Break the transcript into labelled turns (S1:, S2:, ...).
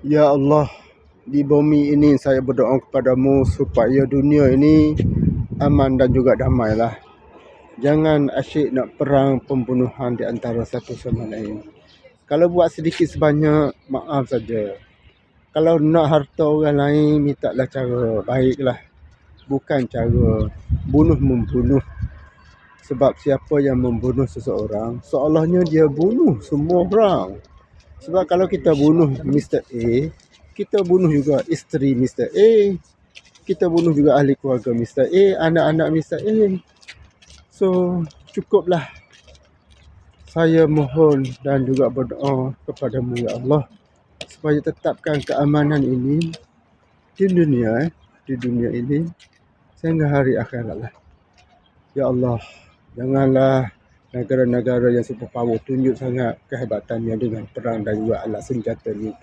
S1: Ya Allah, di bumi ini saya berdoa kepadamu supaya dunia ini aman dan juga damailah. Jangan asyik nak perang pembunuhan di antara satu sama lain. Kalau buat sedikit sebanyak, maaf saja. Kalau nak harta orang lain, mintalah cara baiklah. Bukan cara bunuh-membunuh. Sebab siapa yang membunuh seseorang, seolahnya dia bunuh semua orang. Sebab kalau kita bunuh Mr. A, kita bunuh juga isteri Mr. A. Kita bunuh juga ahli keluarga Mr. A, anak-anak Mr. A. So, cukuplah. Saya mohon dan juga berdoa kepadamu, Ya Allah, supaya tetapkan keamanan ini di dunia ini sehingga hari akhirat lah. Ya Allah, janganlah negara-negara yang superpower tunjuk sangat kehebatannya dengan perang dan juga alat senjata ni.